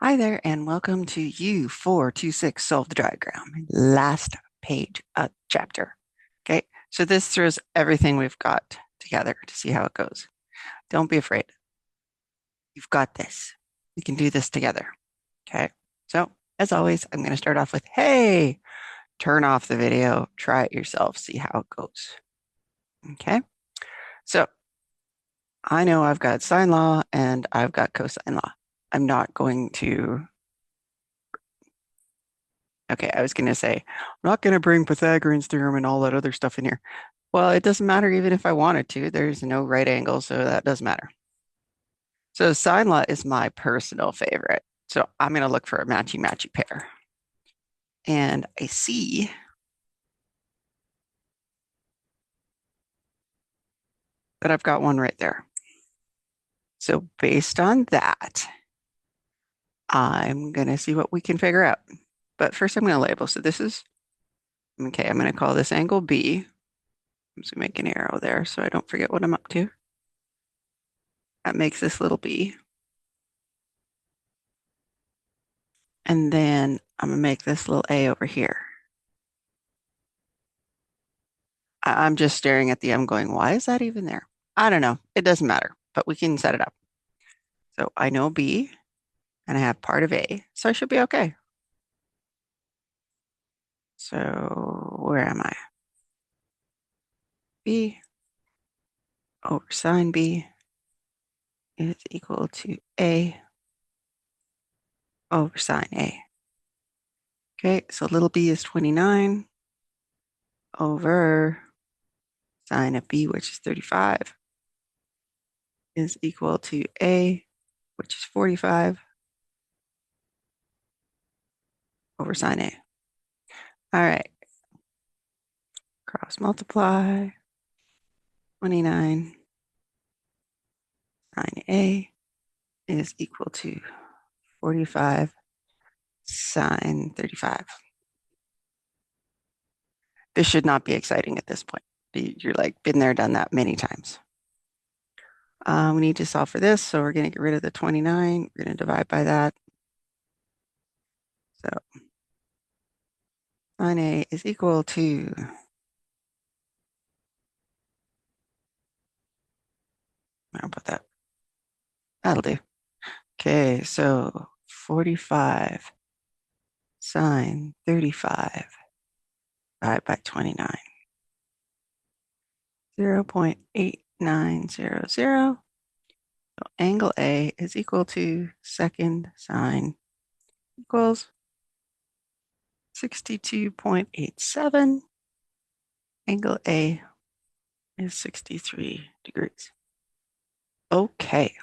Hi there, and welcome to U426 Solve the Diagram, last page chapter. Okay, so this throws everything we've got together to see how it goes. Don't be afraid. You've got this. We can do this together. Okay, so as always, I'm going to start off with, hey, turn off the video, try it yourself, see how it goes. Okay, so I know I've got sine law and I've got cosine law. I'm not going to Okay, I was going to say, I'm not going to bring Pythagorean's theorem and all that other stuff in here. Well, it doesn't matter even if I wanted to. There's no right angle, so that doesn't matter. So sine law is my personal favorite. So I'm going to look for a matchy-matchy pair. And I see that I've got one right there. So based on that, I'm going to see what we can figure out. But first I'm going to label. So this is, okay, I'm going to call this angle B. I'm just going to make an arrow there so I don't forget what I'm up to. That makes this little b. And then I'm going to make this little a over here. I'm just staring at the M going, why is that even there? I don't know. It doesn't matter, but we can set it up. So I know B and I have part of A, so I should be okay. So where am I? B over sine B is equal to A over sine A. Okay, so little b is 29 over sine of B, which is 35, is equal to A, which is 45 over sine A. All right, cross multiply, 29 sine A is equal to 45 sine 35. This should not be exciting at this point. You're like been there, done that many times. We need to solve for this, so we're going to get rid of the 29. We're going to divide by that. So sine A is equal to, I'll put that, that'll do. Okay, so 45 sine 35 divided by 29. 0.8900. So angle A is equal to second sine equals 62.87. Angle A is 63 degrees. Okay.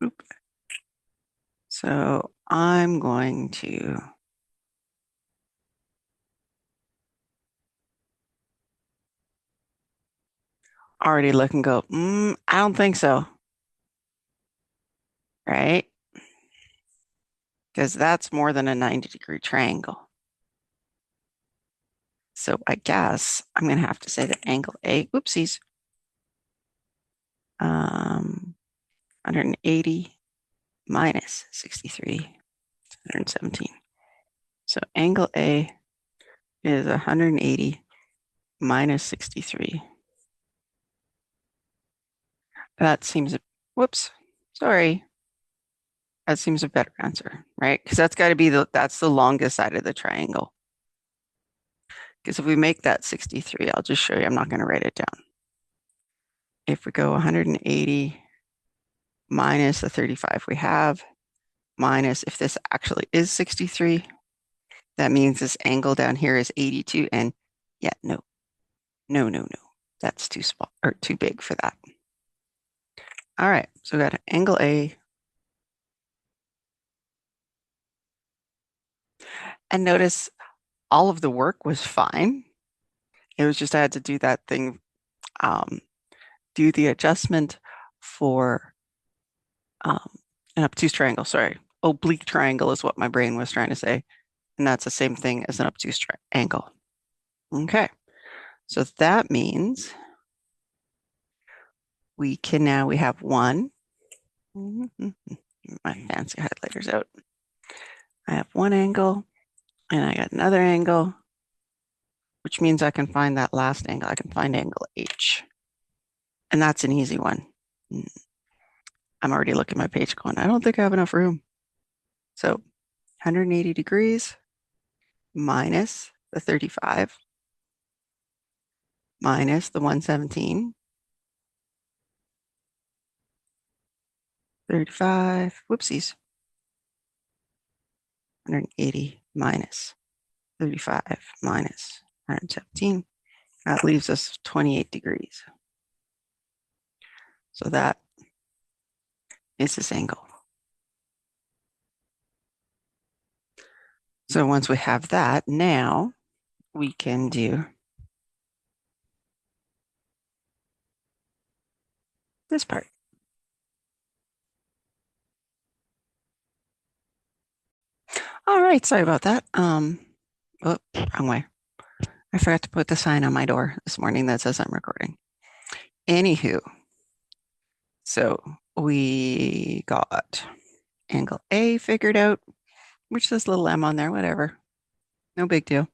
Oop. So I'm going to already look and go, I don't think so. Right? Because that's more than a 90-degree triangle. So I guess I'm going to have to say that angle A, oopsies, 180 minus 63, 117. So angle A is 180 minus 63. That seems, whoops, sorry. That seems a better answer, right? Because that's got to be that's the longest side of the triangle. Because if we make that 63, I'll just show you, I'm not going to write it down. If we go 180 minus the 35 we have, minus if this actually is 63, that means this angle down here is 82. And yeah, no. That's too small or too big for that. All right, so we got angle A. And notice all of the work was fine. It was just I had to do that thing, do the adjustment for an obtuse triangle. Sorry, oblique triangle is what my brain was trying to say. And that's the same thing as an obtuse triangle. Okay, so that means we have one. my fancy highlighters out. I have one angle and I got another angle, which means I can find that last angle. I can find angle H. And that's an easy one. I'm already looking at my page going, I don't think I have enough room. So 180 degrees minus the 35 minus the 117, 35, whoopsies, 180 minus 35 minus 117. That leaves us 28 degrees. So that is this angle. So once we have that, now we can do this part. All right, sorry about that. Oh, wrong way. I forgot to put the sign on my door this morning that says I'm recording. Anywho, so we got angle A figured out, which says little m on there, whatever. No big deal.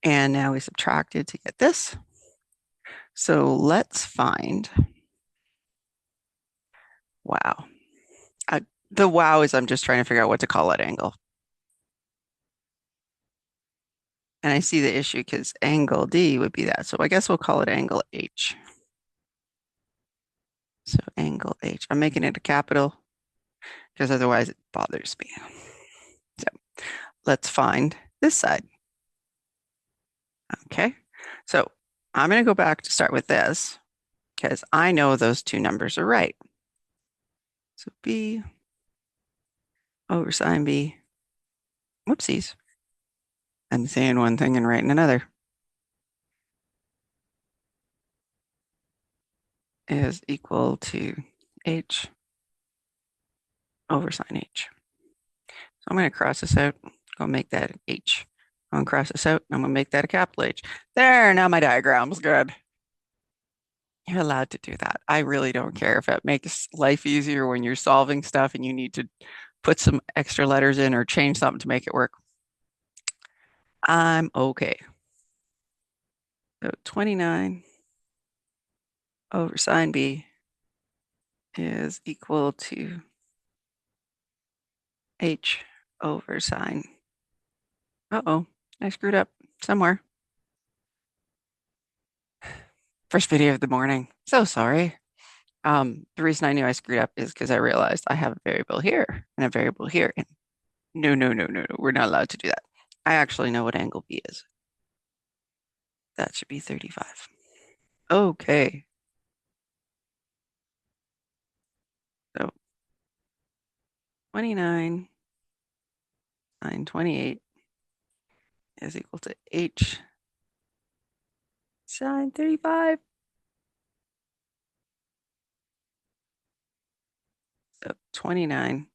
And now we subtracted to get this. So let's find, wow. The wow is I'm just trying to figure out what to call that angle. And I see the issue because angle D would be that. So I guess we'll call it angle H. So angle H. I'm making it a capital because otherwise it bothers me. So let's find this side. Okay. So I'm going to go back to start with this because I know those two numbers are right. So B over sine B. Whoopsies. I'm saying one thing and writing another. Is equal to H over sine H. So I'm going to cross this out. Go make that an H. I'm going to cross this out. I'm going to make that a capital H. There, now my diagram's good. You're allowed to do that. I really don't care if it makes life easier when you're solving stuff and you need to put some extra letters in or change something to make it work. I'm okay. So 29 over sine B is equal to H over sine. Uh-oh, I screwed up somewhere. First video of the morning. So sorry. The reason I knew I screwed up is because I realized I have a variable here and a variable here. And no, no, no, no, no, we're not allowed to do that. I actually know what angle B is. That should be 35. Okay. So 29 sine 28 is equal to H sine 35. So 29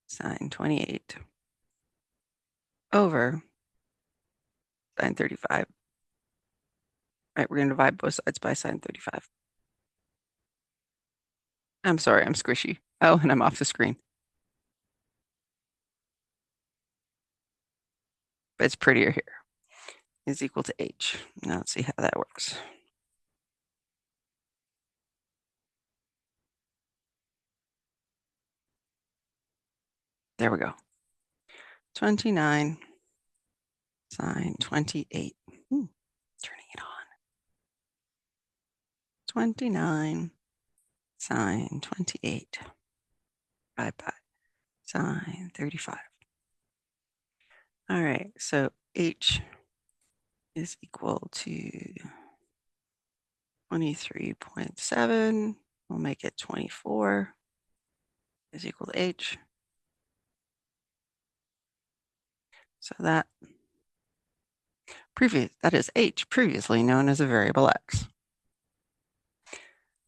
sine 28 over sine 35. Right, we're going to divide both sides by sine 35. I'm sorry, I'm squishy. Oh, and I'm off the screen. But it's prettier here. Is equal to H. Now let's see how that works. There we go. 29 sine 28. Turning it on. 29 sine 28 divided by sine 35. All right, so H is equal to 23.7. We'll make it 24 is equal to H. So that is H, previously known as a variable X.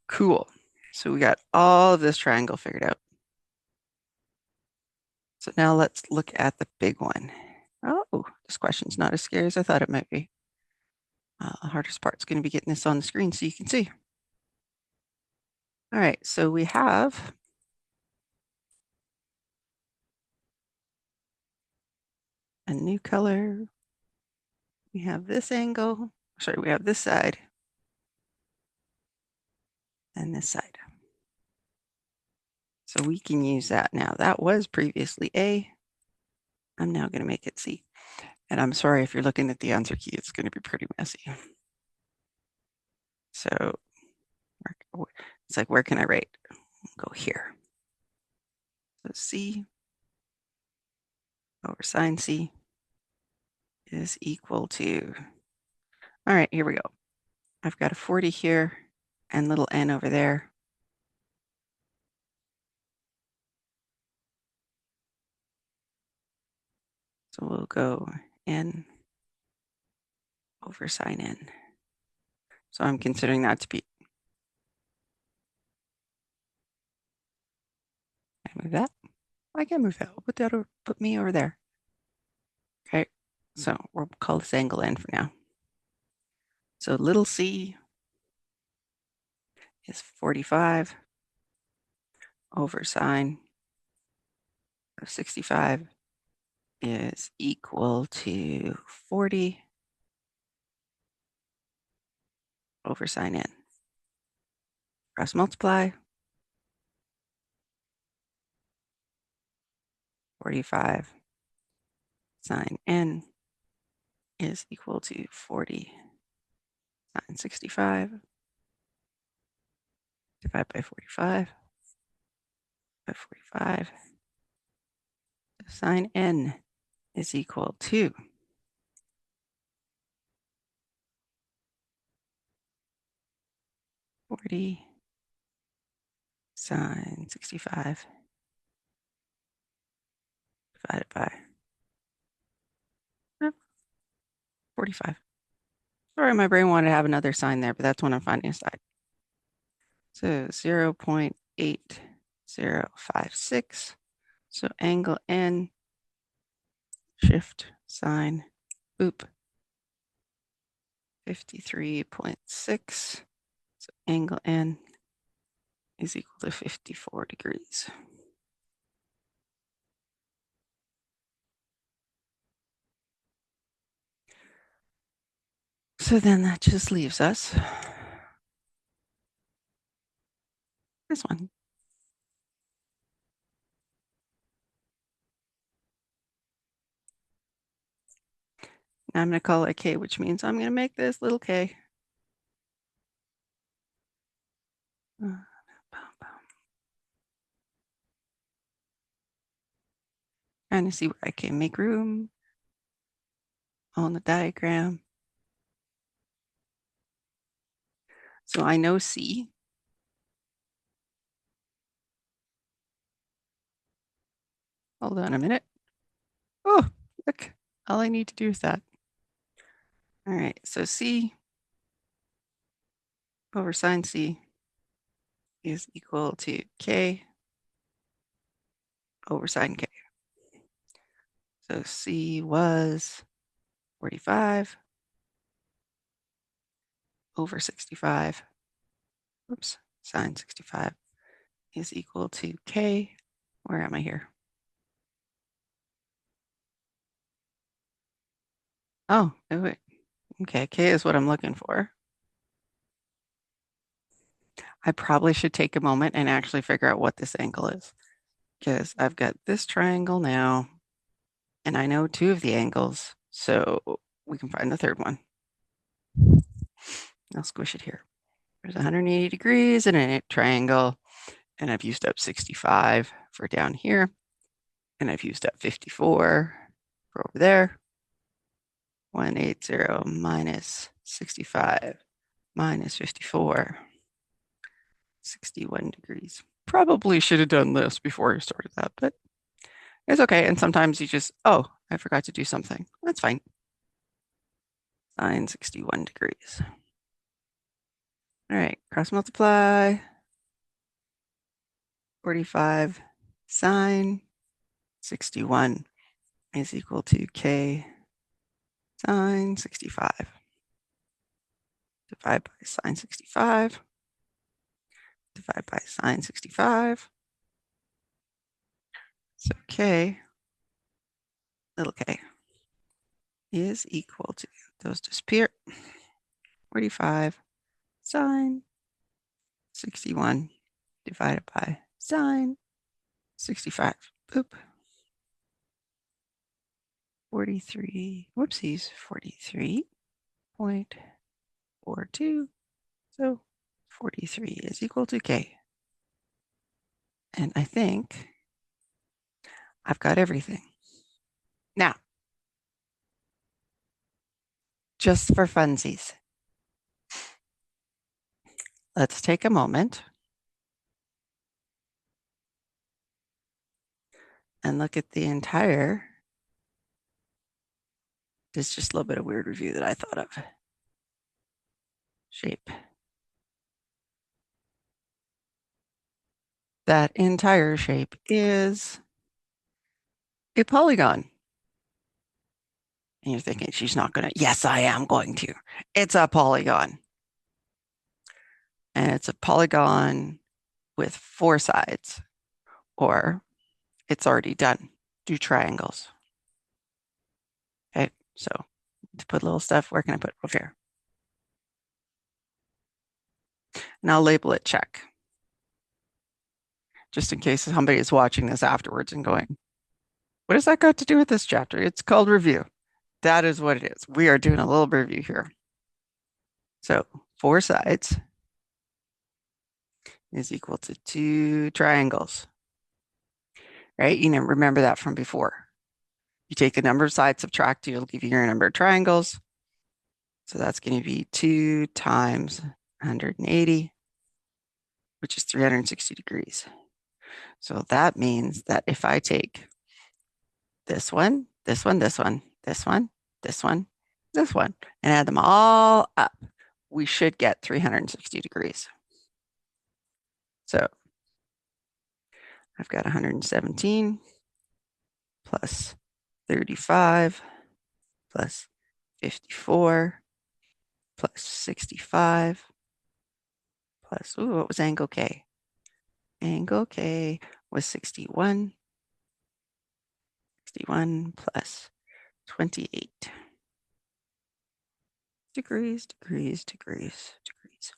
Cool. So we got all of this triangle figured out. So now let's look at the big one. Oh, this question's not as scary as I thought it might be. The hardest part's going to be getting this on the screen so you can see. All right, so we have a new color. We have this angle. Sorry, we have this side and this side. So we can use that now. That was previously A. I'm now going to make it C. And I'm sorry if you're looking at the answer key, it's going to be pretty messy. So it's like, where can I write? Go here. So C over sine C is equal to, all right, here we go. I've got a 40 here and little n over there. So we'll go n over sine n. So I'm considering that to be, can I move that? I can move that. We'll put that over, put me over there. Okay, so we'll call this angle n for now. So little c is 45 over sine of 65 is equal to 40 over sine n. Cross multiply. 45 sine n is equal to 40 sine 65 divided by 45 by 45. Sine n is equal to 40 sine 65 divided by 45. Sorry, my brain wanted to have another sign there, but that's when I'm finding a side. So 0.8056. So angle n, shift sine, boop, 53.6. So angle n is equal to 54 degrees. So then that just leaves us this one. Now I'm going to call it k, which means I'm going to make this little k. Trying to see where I can make room on the diagram. So I know C. Hold on a minute. Oh, look, all I need to do is that. All right, so C over sine C is equal to K over sine K. So C was 45 over 65. Oops, sine 65 is equal to K. Where am I here? Oh, wait. Okay, K is what I'm looking for. I probably should take a moment and actually figure out what this angle is, because I've got this triangle now, and I know two of the angles, so we can find the third one. I'll squish it here. There's 180 degrees in a triangle, and I've used up 65 for down here, and I've used up 54 for over there. 180 minus 65 minus 54, 61 degrees. Probably should have done this before I started that, but it's okay. And sometimes you just, oh, I forgot to do something. That's fine. Sine 61 degrees. All right, cross multiply. 45 sine 61 is equal to K sine 65. Divide by sine 65. Divide by sine 65. So K, little k, is equal to, those disappear, 45 sine 61 divided by sine 65. Oop. 43, whoopsies, 43.42. So 43 is equal to K. And I think I've got everything. Now, just for funsies, let's take a moment and look at the entire, there's just a little bit of weird review that I thought of. Shape. That entire shape is a polygon. And you're thinking, she's not going to. Yes, I am going to. It's a polygon. And it's a polygon with 4 sides, or it's already done. Do triangles. Okay, so to put little stuff, where can I put over here? And I'll label it check, just in case somebody is watching this afterwards and going, what has that got to do with this chapter? It's called review. That is what it is. We are doing a little review here. So 4 sides is equal to 2 triangles, right? You know, remember that from before. You take the number of sides, subtract 2, it'll give you your number of triangles. So that's going to be 2 times 180, which is 360 degrees. So that means that if I take this one, this one, this one, this one, this one, this one, and add them all up, we should get 360 degrees. So I've got 117 plus 35 plus 54 plus 65 plus, ooh, what was angle K? Angle K was 61. 61 plus 28 degrees, degrees, degrees, degrees.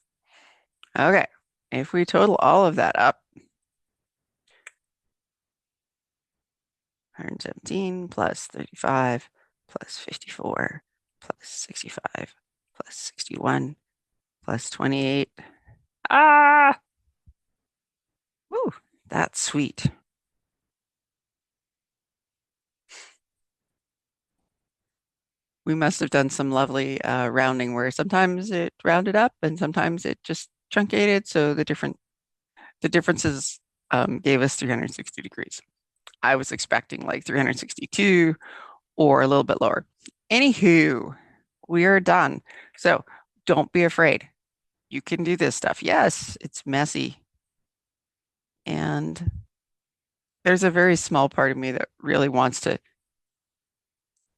Okay, if we total all of that up, 117 plus 35 plus 54 plus 65 plus 61 plus 28. Ah! Woo, that's sweet. We must have done some lovely rounding where sometimes it rounded up and sometimes it just truncated. So the differences gave us 360 degrees. I was expecting like 362 or a little bit lower. Anywho, we are done. So don't be afraid. You can do this stuff. Yes, it's messy. And there's a very small part of me that really wants to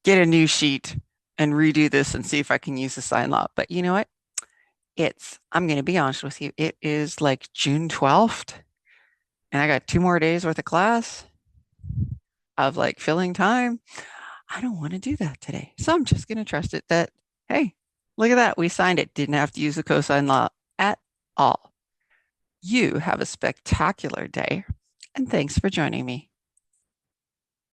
get a new sheet and redo this and see if I can use the sign law. But you know what? I'm going to be honest with you, it is like June 12th, and I got 2 more days worth of class of like filling time. I don't want to do that today. So I'm just going to trust it that, hey, look at that. We signed it. Didn't have to use the cosine law at all. You have a spectacular day, and thanks for joining me.